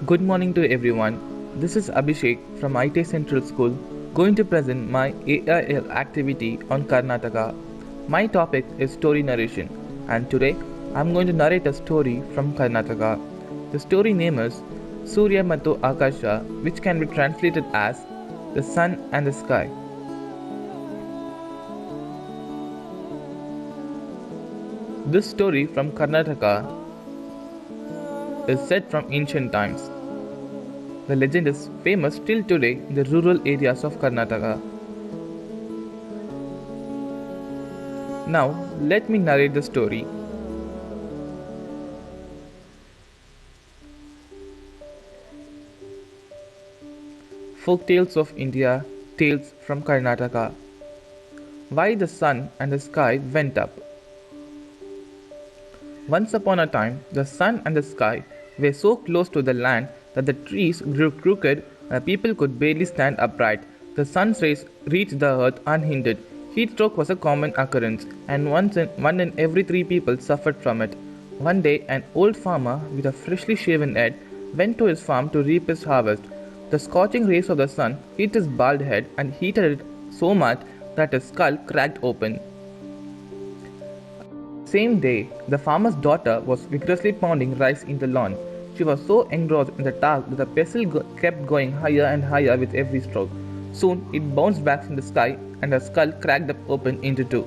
Good morning to everyone. This is Abhishek from IT Central School going to present my AIL activity on Karnataka. My topic is story narration and today I'm going to narrate a story from Karnataka. The story name is Surya Mattu Akasha, which can be translated as the sun and the sky. This story from Karnataka is set from ancient times. The legend is famous till today in the rural areas of Karnataka. Now, let me narrate the story. Folk Tales of India, Tales from Karnataka. Why the sun and the sky went up. Once upon a time, the sun and the sky were so close to the land that the trees grew crooked and people could barely stand upright. The sun's rays reached the earth unhindered. Heat stroke was a common occurrence, and one in every three people suffered from it. One day, an old farmer with a freshly shaven head went to his farm to reap his harvest. The scorching rays of the sun hit his bald head and heated it so much that his skull cracked open. Same day, the farmer's daughter was vigorously pounding rice in the lawn. She was so engrossed in the task that the pestle kept going higher and higher with every stroke. Soon, it bounced back from the sky and her skull cracked up open into two.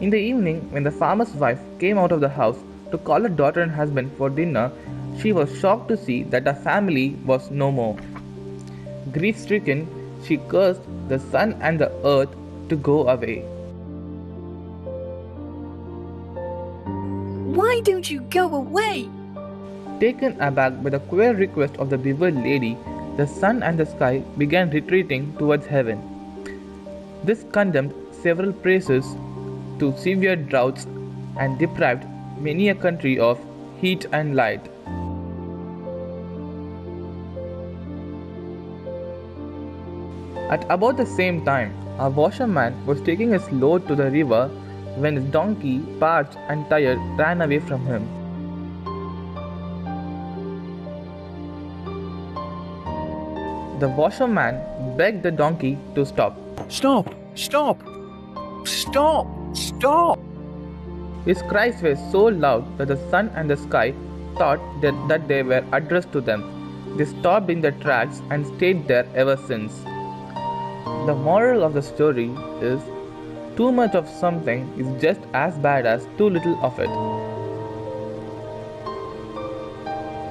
In the evening, when the farmer's wife came out of the house to call her daughter and husband for dinner, she was shocked to see that her family was no more. Grief stricken, she cursed the sun and the earth to go away. Why don't you go away? Taken aback by the queer request of the bewildered lady, the sun and the sky began retreating towards heaven. This condemned several places to severe droughts and deprived many a country of heat and light. At about the same time, a washerman was taking his load to the river when his donkey, parched and tired, ran away from him. The washerman begged the donkey to stop. Stop! Stop! Stop! Stop! His cries were so loud that the sun and the sky thought that they were addressed to them. They stopped in their tracks and stayed there ever since. The moral of the story is too much of something is just as bad as too little of it.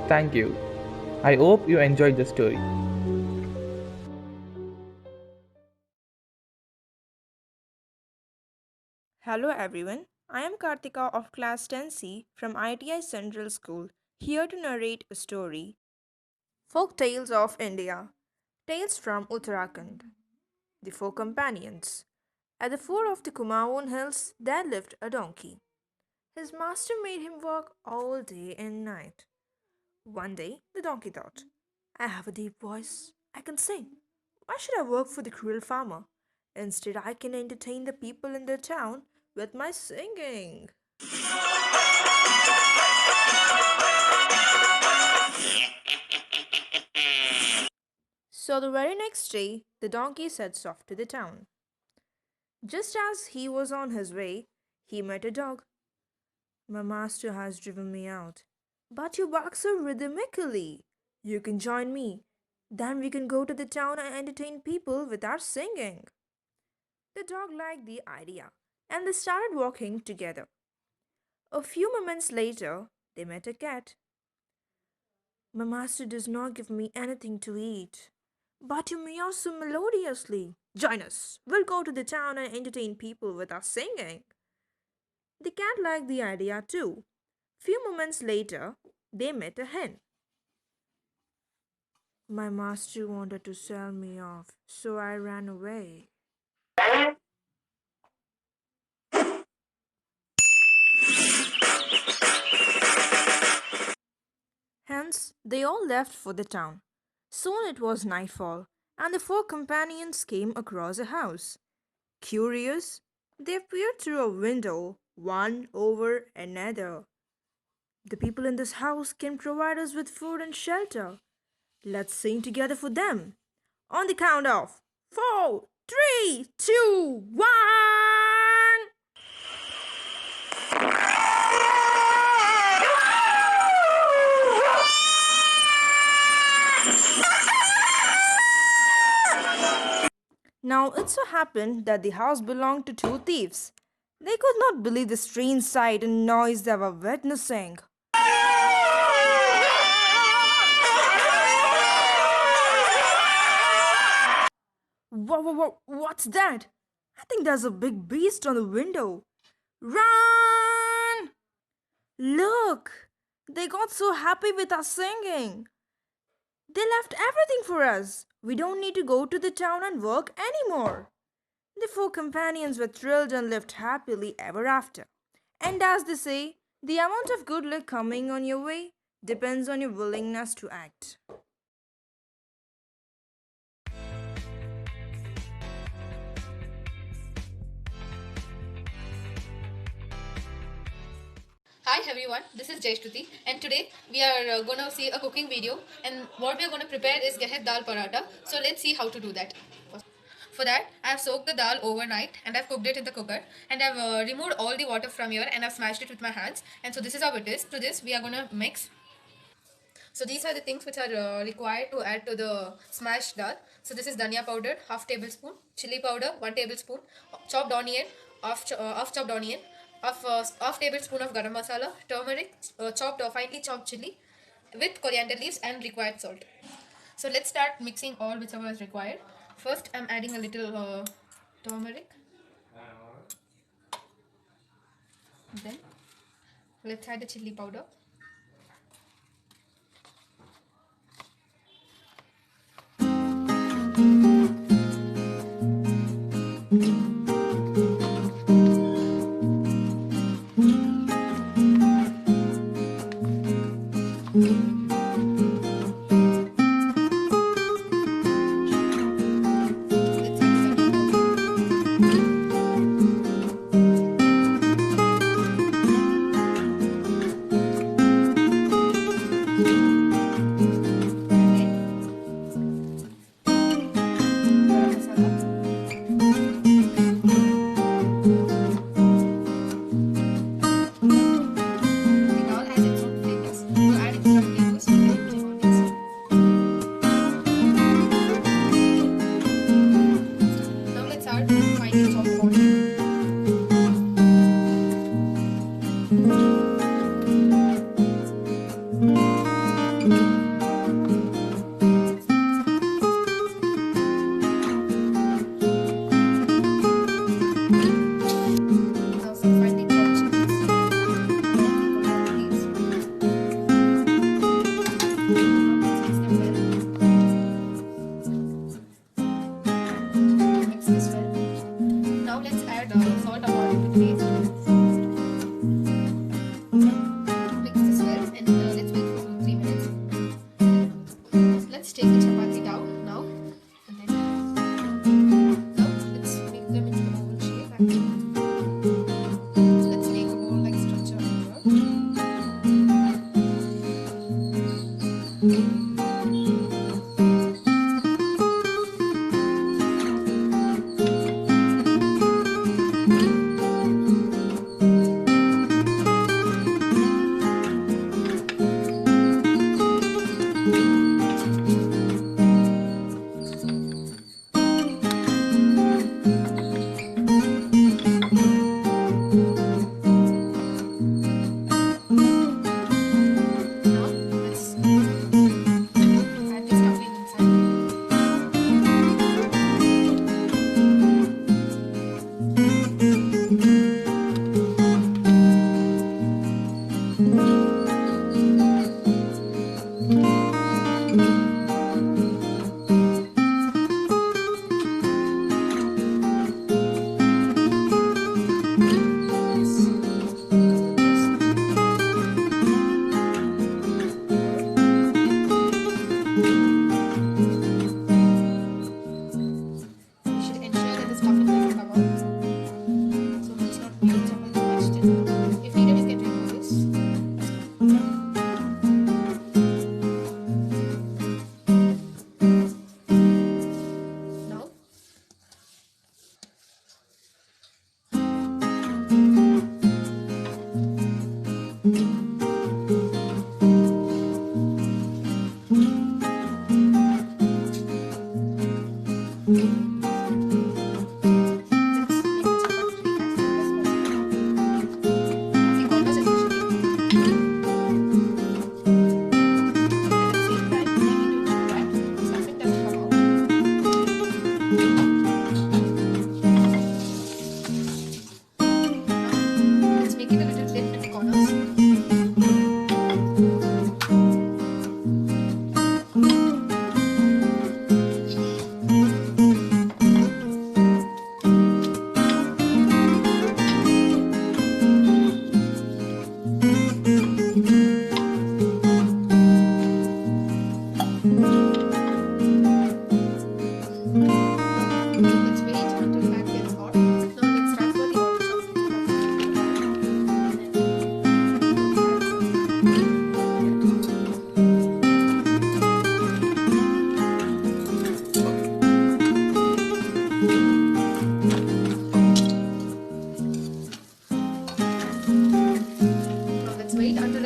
Thank you. I hope you enjoyed the story. Hello everyone, I am Kartika of class 10C from ITI Central School, here to narrate a story. Folk Tales of India, Tales from Uttarakhand. The Four Companions. At the foot of the Kumaon hills there lived a donkey. His master made him work all day and night. One day the donkey thought, I have a deep voice, I can sing. Why should I work for the cruel farmer? Instead, I can entertain the people in the town with my singing. So the very next day, the donkey sets off to the town. Just as he was on his way, he met a dog. My master has driven me out. But you bark so rhythmically. You can join me. Then we can go to the town and entertain people with our singing. The dog liked the idea, and they started walking together. A few moments later, they met a cat. My master does not give me anything to eat. But you meow so melodiously. Join us. We'll go to the town and entertain people with our singing. The cat liked the idea too. Few moments later, they met a hen. My master wanted to sell me off, so I ran away. Hence, they all left for the town. Soon it was nightfall, and the four companions came across a house. Curious, they peered through a window, one over another. The people in this house can provide us with food and shelter. Let's sing together for them. On the count of 4, 3, 2, 1. Now it so happened that the house belonged to two thieves. They could not believe the strange sight and noise they were witnessing. What's that? I think there's a big beast on the window. Run! Look! They got so happy with us singing. They left everything for us. We don't need to go to the town and work anymore. The four companions were thrilled and lived happily ever after. And as they say, the amount of good luck coming on your way depends on your willingness to act. Hi everyone, this is Jayashruti and today we are going to see a cooking video and what we are going to prepare is gehat dal paratha. So let's see how to do that. For that, I have soaked the dal overnight and I've cooked it in the cooker and I've removed all the water from here and I've smashed it with my hands, and so this is how it is. To this we are going to mix. So these are the things which are required to add to the smashed dal. So this is dhania powder, half tablespoon, chili powder, 1 tablespoon, chopped onion, half chopped onion, half tablespoon of garam masala, turmeric, finely chopped chili, with coriander leaves and required salt. So let's start mixing all whichever is required. First, I'm adding a little turmeric. Then let's add the chili powder.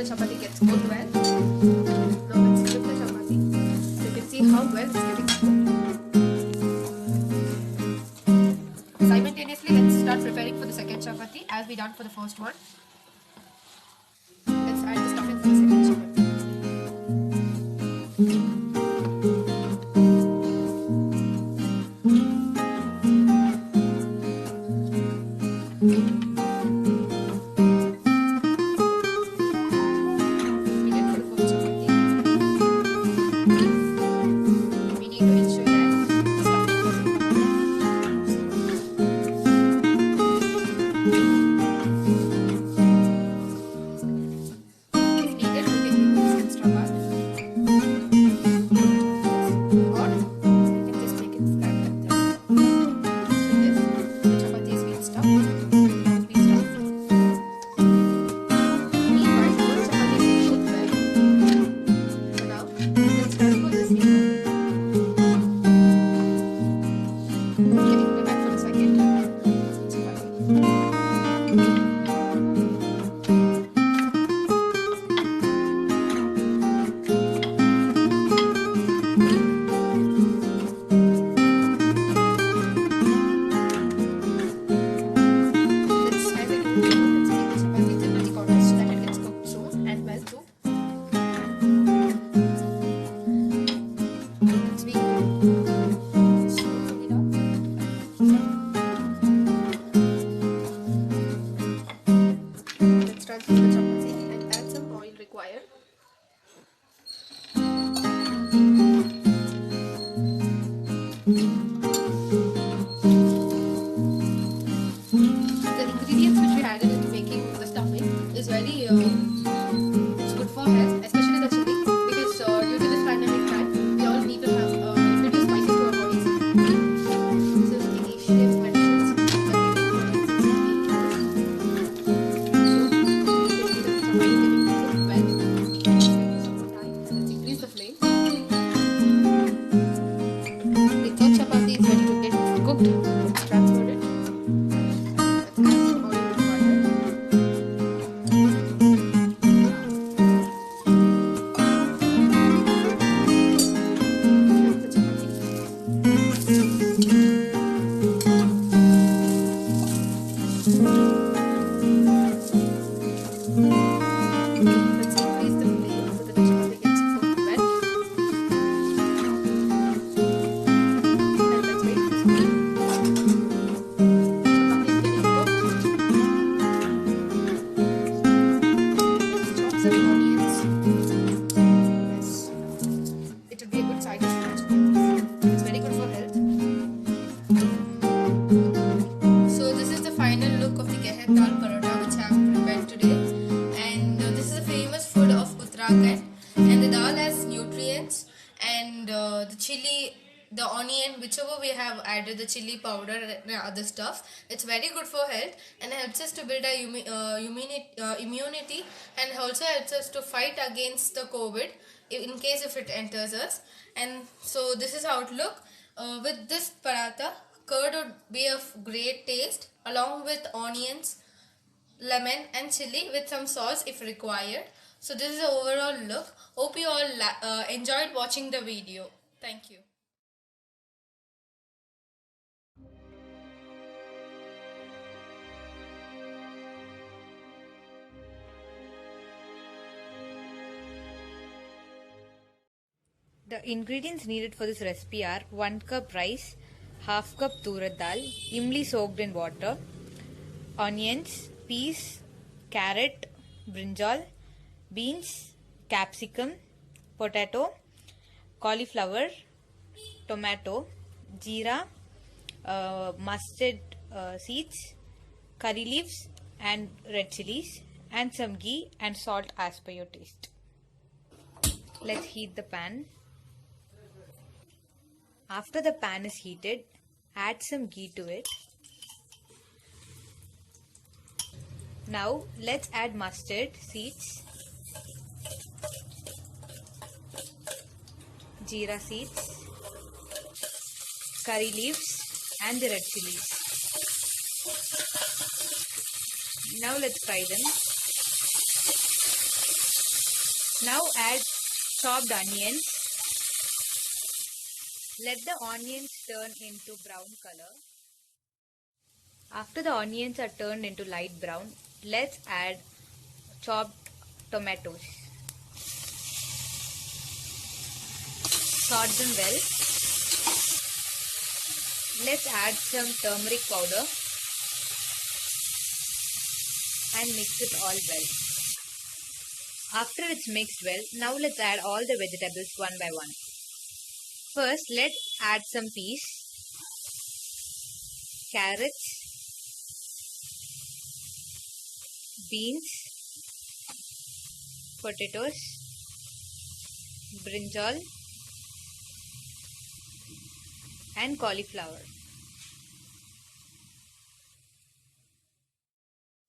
the chapati gets cooked well. Now let's flip the chapati. So you can see how well it's getting cooked. Simultaneously, let's start preparing for the second chapati as we done for the first one. Let's add the stuffing for the second chapati. It's good for health, especially the chili, because due to this pandemic time, we all need to have introduce spices to our bodies. This is initial medicines that we let's increase the flame. The third chapati is ready to get cooked. Let's transfer it. Let's add some oil required. Let's increase the flame so that the chapati gets cooked well. And let's wait for some time. Chapati is getting cooked. Chop some onions. Yes. It will be a good side dish for chapati. It's very good for health. So this is the final look of the Gehet Dal Paratha which I have prepared today. And this is a famous food of Uttarakhand. And the dal has nutrients, and the chili, the onion, whichever we have added, the chili powder and other stuff, it's very good for health and helps us to build our immunity, and also helps us to fight against the COVID in case if it enters us. And so this is how it look. With this paratha, curd would be of great taste along with onions, lemon and chili with some sauce if required. So this is the overall look. Hope you all enjoyed watching the video. Thank you. The ingredients needed for this recipe are 1 cup rice, half cup turad dal, imli soaked in water, onions, peas, carrot, brinjal, beans, capsicum, potato, cauliflower, tomato, jeera, mustard seeds, curry leaves and red chilies, and some ghee and salt as per your taste. Let's heat the pan. After the pan is heated, add some ghee to it. Now let's add mustard seeds, jeera seeds, curry leaves and the red chilies. Now let's fry them. Now add chopped onions. Let the onions turn into brown color. After the onions are turned into light brown, let's add chopped tomatoes. Sort them well. Let's add some turmeric powder and mix it all well. After it's mixed well, now let's add all the vegetables one by one. First, let's add some peas, carrots, beans, potatoes, brinjal, and cauliflower.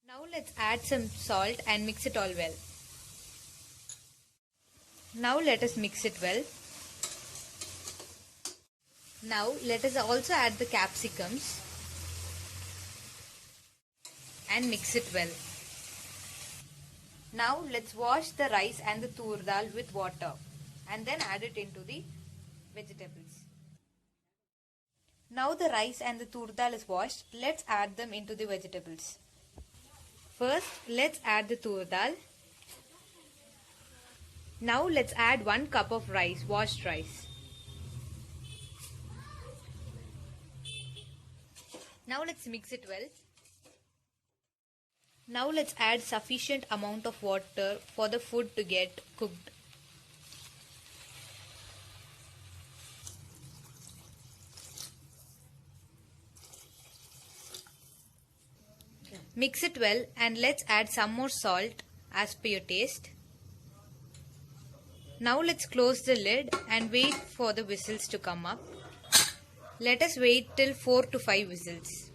Now let's add some salt and mix it all well. Now let us mix it well. Now let us also add the capsicums and mix it well. Now let's wash the rice and the tur dal with water and then add it into the vegetables. Now the rice and the tur dal is washed, let's add them into the vegetables. First, let's add the tur dal. Now let's add 1 cup of rice, washed rice. Now let's mix it well. Now let's add sufficient amount of water for the food to get cooked. Mix it well and let's add some more salt as per your taste. Now let's close the lid and wait for the whistles to come up. Let us wait till 4 to 5 whistles.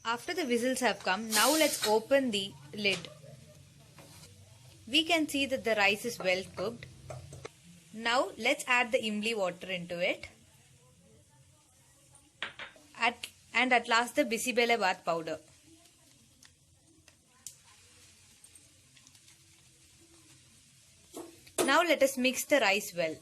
After the whistles have come, now let's open the lid. We can see that the rice is well cooked. Now let's add the imli water into it. And at last the bisibelabath powder. Now let us mix the rice well.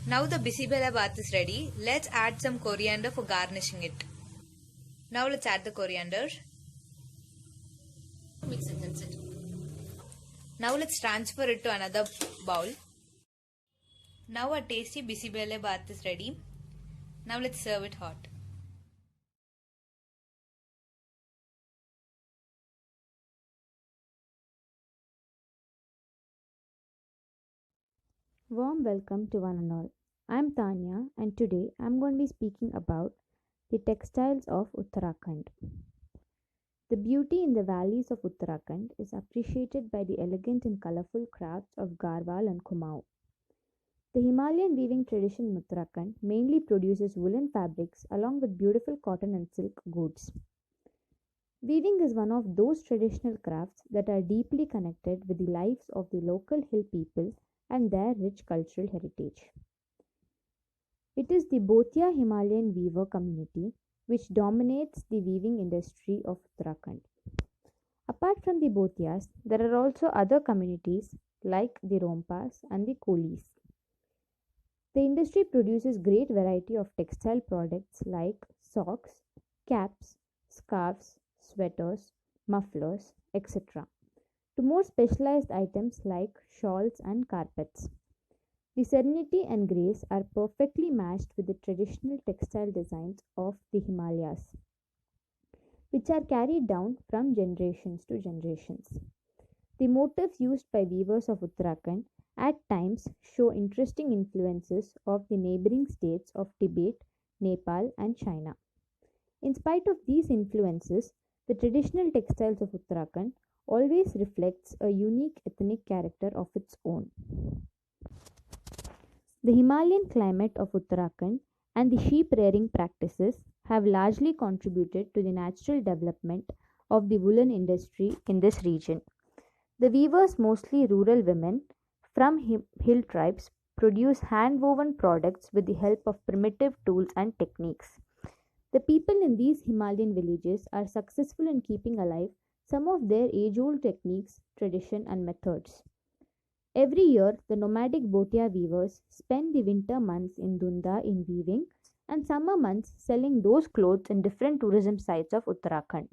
Now the bisibelabath is ready. Let's add some coriander for garnishing it. Now let's add the coriander. Mix it, that's it. Now let's transfer it to another bowl. Now our tasty bisibelabath is ready. Now let's serve it hot. Warm welcome to one and all. I'm Tanya and today I'm going to be speaking about the textiles of Uttarakhand. The beauty in the valleys of Uttarakhand is appreciated by the elegant and colorful crafts of Garhwal and Kumaon. The Himalayan weaving tradition in Uttarakhand mainly produces woolen fabrics along with beautiful cotton and silk goods. Weaving is one of those traditional crafts that are deeply connected with the lives of the local hill people and their rich cultural heritage. It is the Bhotia Himalayan weaver community which dominates the weaving industry of Uttarakhand. Apart from the Bhotias, there are also other communities like the Rompas and the Kolis. The industry produces great variety of textile products like socks, caps, scarves, sweaters, mufflers, etc. to more specialized items like shawls and carpets. The serenity and grace are perfectly matched with the traditional textile designs of the Himalayas, which are carried down from generations to generations. The motifs used by weavers of Uttarakhand at times show interesting influences of the neighboring states of Tibet, Nepal, and China. In spite of these influences, the traditional textiles of Uttarakhand always reflects a unique ethnic character of its own. The Himalayan climate of Uttarakhand and the sheep rearing practices have largely contributed to the natural development of the woolen industry in this region. The weavers, mostly rural women from hill tribes, produce hand-woven products with the help of primitive tools and techniques. The people in these Himalayan villages are successful in keeping alive some of their age old techniques, tradition, and methods. Every year, the nomadic Bhotia weavers spend the winter months in Dunda in weaving and summer months selling those clothes in different tourism sites of Uttarakhand.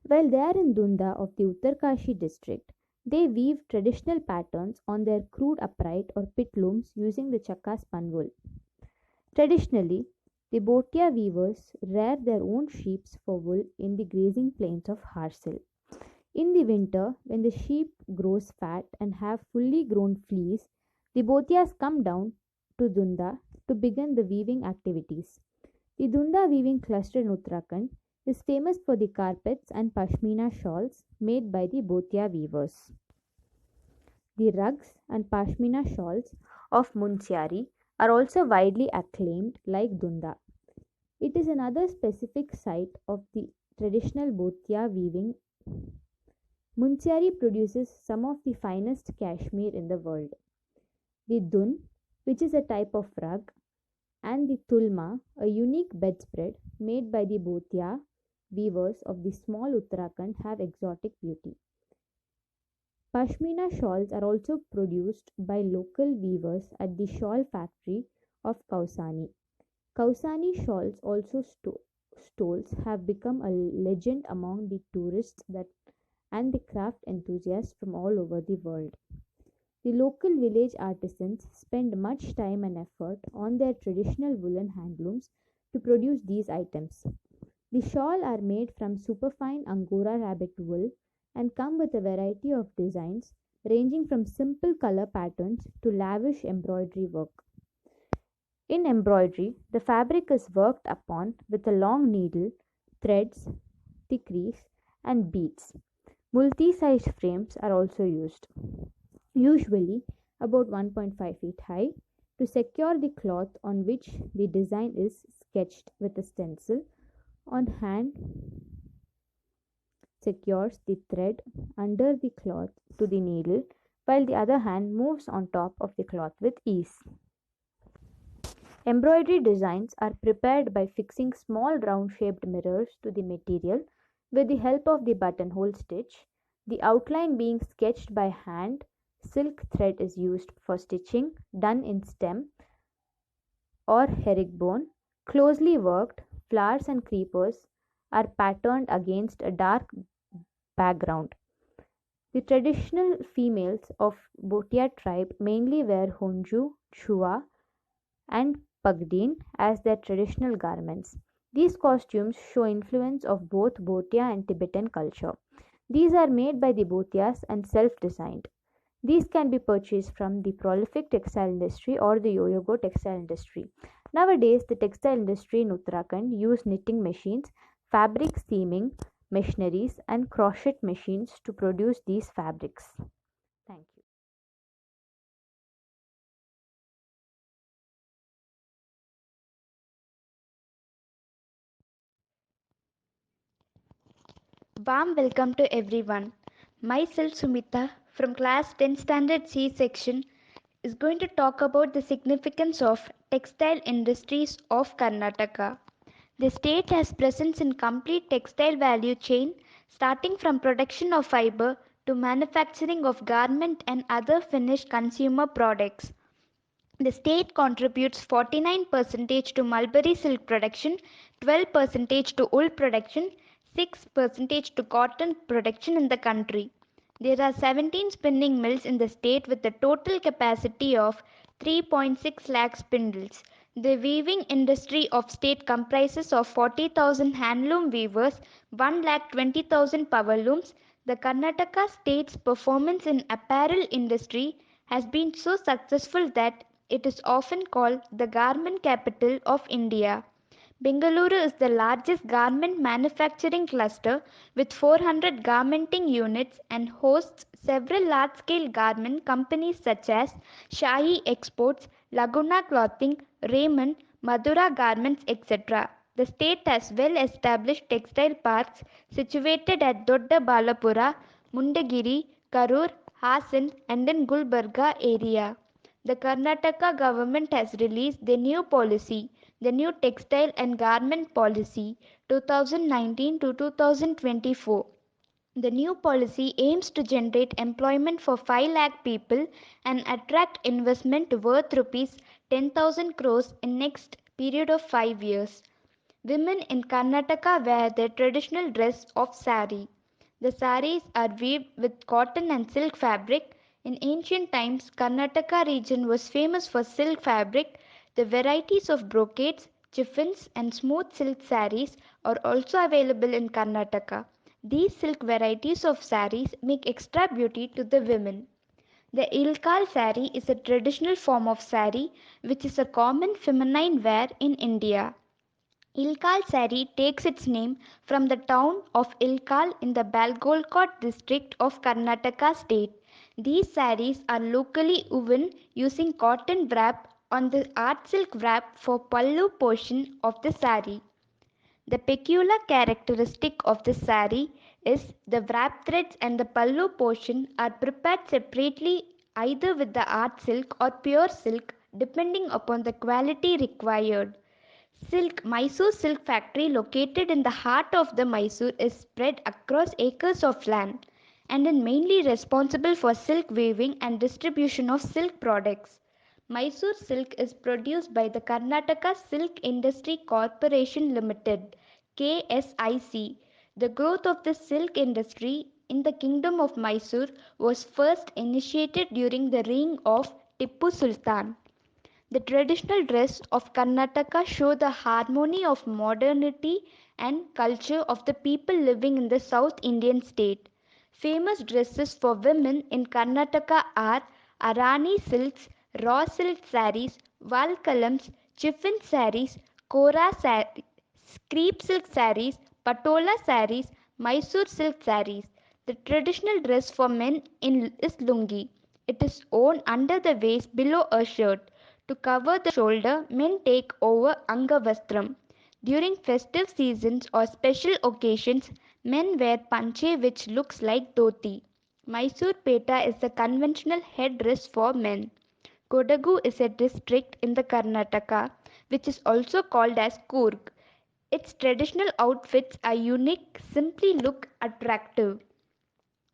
While they are in Dunda of the Uttarkashi district, they weave traditional patterns on their crude upright or pit looms using the chakka spun wool. Traditionally, the Bhotia weavers rear their own sheep for wool in the grazing plains of Harsil. In the winter, when the sheep grows fat and have fully grown fleece, the Bhotias come down to Dunda to begin the weaving activities. The Dunda weaving cluster in Uttarakhand is famous for the carpets and pashmina shawls made by the Bhotia weavers. The rugs and pashmina shawls of Munsiari are also widely acclaimed like Dunda. It is another specific site of the traditional Bhotia weaving. Munsiari produces some of the finest cashmere in the world. The Dun, which is a type of rug, and the Tulma, a unique bedspread made by the Bhotia weavers of the small Uttarakhand, have exotic beauty. Pashmina shawls are also produced by local weavers at the shawl factory of Kausani. Kausani shawls also stoles have become a legend among the tourists and the craft enthusiasts from all over the world. The local village artisans spend much time and effort on their traditional woolen handlooms to produce these items. The shawl are made from superfine Angora rabbit wool and come with a variety of designs ranging from simple color patterns to lavish embroidery work. In embroidery, the fabric is worked upon with a long needle, threads, tikris, and beads. Multi-sized frames are also used, usually about 1.5 feet high, to secure the cloth on which the design is sketched with a stencil. On hand secures the thread under the cloth to the needle, while the other hand moves on top of the cloth with ease. Embroidery designs are prepared by fixing small round-shaped mirrors to the material with the help of the buttonhole stitch. The outline being sketched by hand, silk thread is used for stitching, done in stem or herringbone. Closely worked, flowers and creepers are patterned against a dark background. The traditional females of Bhotia tribe mainly wear honju, chua, and pagdin as their traditional garments. These costumes show influence of both Bhotia and Tibetan culture. These are made by the Bhotias and self-designed. These can be purchased from the prolific textile industry or the Yoyogo textile industry. Nowadays, the textile industry in Uttarakhand use knitting machines, fabric seaming machineries, and crochet machines to produce these fabrics. Thank you. Warm welcome to everyone. Myself Sumita from class 10 standard C section is going to talk about the significance of textile industries of Karnataka. The state has presence in complete textile value chain starting from production of fiber to manufacturing of garment and other finished consumer products. The state contributes 49% to mulberry silk production, 12% to wool production, 6% to cotton production in the country. There are 17 spinning mills in the state with a total capacity of 3.6 lakh spindles. The weaving industry of state comprises of 40,000 handloom weavers, 1,20,000 power looms. The Karnataka state's performance in apparel industry has been so successful that it is often called the garment capital of India. Bengaluru is the largest garment manufacturing cluster with 400 garmenting units and hosts several large-scale garment companies such as Shahi Exports, Laguna Clothing, Raymond, Madura Garments, etc. The state has well-established textile parks situated at Dodda Balapura, Mundagiri, Karur, Hassan and in Gulbarga area. The Karnataka government has released the new policy, the new Textile and Garment Policy 2019 to 2024. The new policy aims to generate employment for 5 lakh people and attract investment worth rupees 10,000 crores in next period of 5 years. Women in Karnataka wear their traditional dress of sari. The saris are weaved with cotton and silk fabric. In ancient times, Karnataka region was famous for silk fabric. The varieties of brocades, chiffons and smooth silk saris are also available in Karnataka. These silk varieties of saris make extra beauty to the women. The Ilkal sari is a traditional form of sari which is a common feminine wear in India. Ilkal sari takes its name from the town of Ilkal in the Balgolkot district of Karnataka state. These saris are locally woven using cotton wrap on the art silk wrap for pallu portion of the sari. The peculiar characteristic of the sari is the wrap threads and the pallu portion are prepared separately either with the art silk or pure silk depending upon the quality required. Mysore Silk Factory located in the heart of the Mysore is spread across acres of land and is mainly responsible for silk weaving and distribution of silk products. Mysore silk is produced by the Karnataka Silk Industry Corporation Limited (KSIC). The growth of the silk industry in the Kingdom of Mysore was first initiated during the reign of Tippu Sultan. The traditional dress of Karnataka show the harmony of modernity and culture of the people living in the South Indian state. Famous dresses for women in Karnataka are Arani silks, raw silk saris, Valkalams, chiffon saris, Kora saris, crepe silk saris, Patola saris, Mysore silk saris. The traditional dress for men is lungi. It is worn under the waist below a shirt. To cover the shoulder, men take over Angavastram. During festive seasons or special occasions, men wear panche which looks like dhoti. Mysore Peta is the conventional headdress for men. Kodagu is a district in the Karnataka which is also called as Coorg. Its traditional outfits are unique, simply look attractive.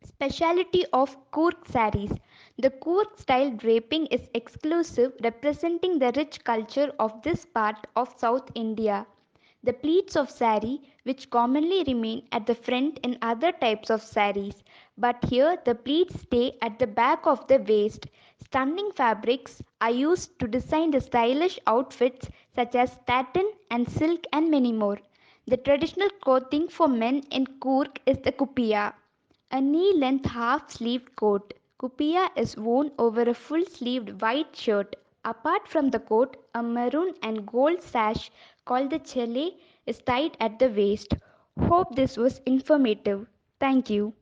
Speciality of Coorg saris. The Coorg style draping is exclusive, representing the rich culture of this part of South India. The pleats of sari, which commonly remain at the front in other types of saris, but here the pleats stay at the back of the waist. Stunning fabrics are used to design the stylish outfits such as satin and silk and many more. The traditional clothing for men in Coorg is the kupiya. A knee-length half-sleeved coat, kupiya is worn over a full-sleeved white shirt. Apart from the coat, a maroon and gold sash called the chele is tied at the waist. Hope this was informative. Thank you.